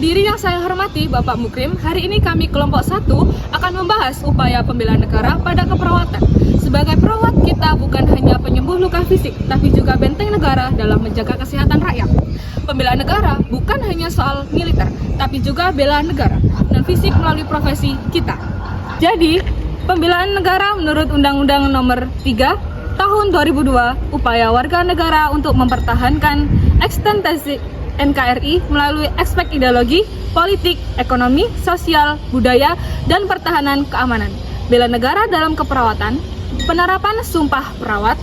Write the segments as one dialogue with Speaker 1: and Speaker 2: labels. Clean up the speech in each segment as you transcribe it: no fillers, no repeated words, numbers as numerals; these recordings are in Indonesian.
Speaker 1: Hadirin yang saya hormati, Bapak Mukrim, hari ini kami kelompok 1 akan membahas upaya pembelaan negara pada keperawatan. Sebagai perawat, kita bukan hanya penyembuh luka fisik, tapi juga benteng negara dalam menjaga kesehatan rakyat. Pembelaan negara bukan hanya soal militer, tapi juga bela negara dan fisik melalui profesi kita. Jadi, pembelaan negara menurut Undang-Undang Nomor 3 Tahun 2002, upaya warga negara untuk mempertahankan eksistensi NKRI melalui aspek ideologi, politik, ekonomi, sosial, budaya, dan pertahanan keamanan. Bela negara dalam keperawatan, penerapan sumpah perawat,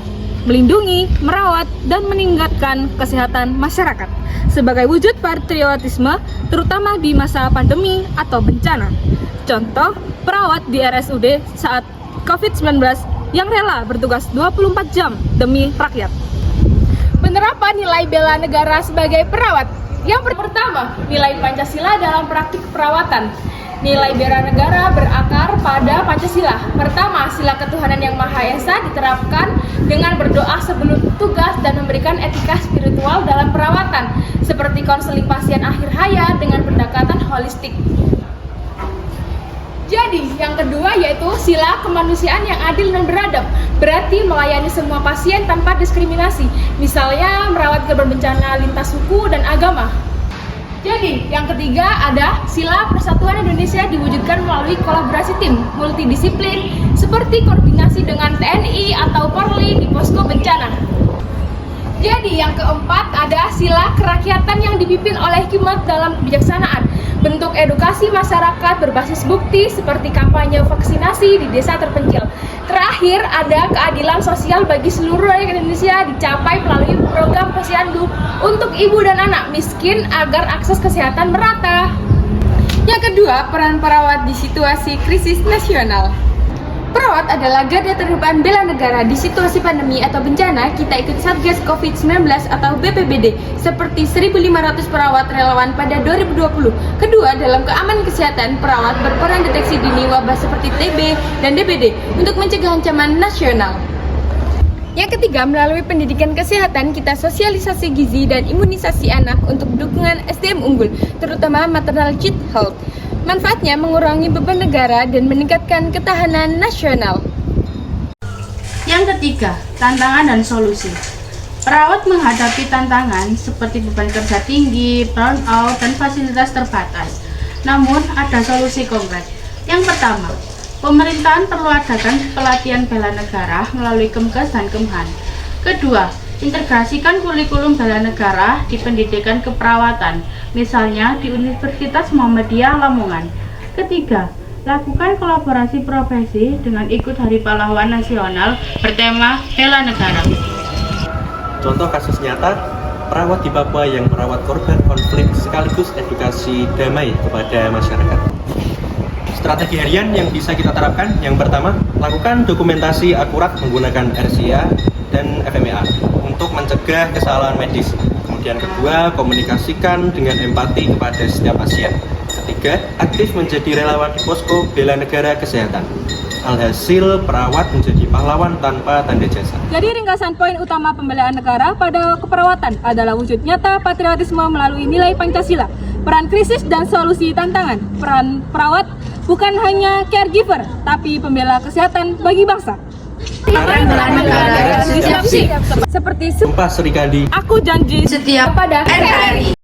Speaker 1: melindungi, merawat, dan meningkatkan kesehatan masyarakat sebagai wujud patriotisme, terutama di masa pandemi atau bencana. Contoh, perawat di RSUD saat COVID-19 yang rela bertugas 24 jam demi rakyat.
Speaker 2: Penerapan nilai bela negara sebagai perawat. Yang pertama, nilai Pancasila dalam praktik perawatan. Nilai bela negara berakar pada Pancasila. Pertama, sila ketuhanan yang Maha Esa diterapkan dengan berdoa sebelum tugas dan memberikan etika spiritual dalam perawatan, seperti konseling pasien akhir hayat dengan pendekatan holistik. Jadi, yang kedua yaitu sila kemanusiaan yang adil dan beradab. Berarti melayani semua pasien tanpa diskriminasi. Misalnya merawat korban bencana lintas suku dan agama. Jadi, yang ketiga ada sila persatuan Indonesia diwujudkan melalui kolaborasi tim multidisiplin seperti koordinasi dengan TNI atau Polri di posko bencana. Jadi, yang keempat ada sila kerakyatan yang dipimpin oleh hikmat dalam kebijaksanaan. Bentuk edukasi masyarakat berbasis bukti seperti kampanye vaksinasi di desa terpencil. Terakhir, ada keadilan sosial bagi seluruh rakyat Indonesia dicapai melalui program posyandu untuk ibu dan anak miskin agar akses kesehatan merata.
Speaker 3: Yang kedua, peran perawat di situasi krisis nasional. Perawat adalah garda terdepan bela negara di situasi pandemi atau bencana. Kita ikut Satgas COVID-19 atau BPBD seperti 1.500 perawat relawan pada 2020. Kedua, dalam keamanan kesehatan, perawat berperan deteksi dini wabah seperti TB dan DBD untuk mencegah ancaman nasional. Yang ketiga, melalui pendidikan kesehatan, kita sosialisasi gizi dan imunisasi anak untuk dukungan SDM unggul, terutama maternal child health. Manfaatnya mengurangi beban negara dan meningkatkan ketahanan nasional.
Speaker 4: Yang ketiga, tantangan dan solusi. Perawat menghadapi tantangan seperti beban kerja tinggi, burnout, dan fasilitas terbatas. Namun, ada solusi konkret. Yang pertama, pemerintahan perlu adakan pelatihan bela negara melalui Kemkes dan Kemhan. Kedua, integrasikan kurikulum bela negara di pendidikan keperawatan, misalnya di Universitas Muhammadiyah Lamongan. Ketiga, lakukan kolaborasi profesi dengan ikut Hari Pahlawan Nasional bertema bela negara.
Speaker 5: Contoh kasus nyata, perawat di Papua yang merawat korban konflik sekaligus edukasi damai kepada masyarakat. Strategi harian yang bisa kita terapkan, yang pertama, lakukan dokumentasi akurat menggunakan RCA dan FMEA untuk mencegah kesalahan medis. Kemudian kedua, komunikasikan dengan empati kepada setiap pasien. Ketiga, aktif menjadi relawan di posko bela negara kesehatan. Alhasil, perawat menjadi pahlawan tanpa tanda jasa.
Speaker 1: Jadi ringkasan poin utama pembelaan negara pada keperawatan adalah wujud nyata patriotisme melalui nilai Pancasila, peran krisis dan solusi tantangan, peran perawat bukan hanya caregiver, tapi pembela kesehatan bagi bangsa.
Speaker 3: Negara
Speaker 1: Seperti
Speaker 5: Sumpah Serikandi.
Speaker 1: aku janji
Speaker 3: setia pada NKRI.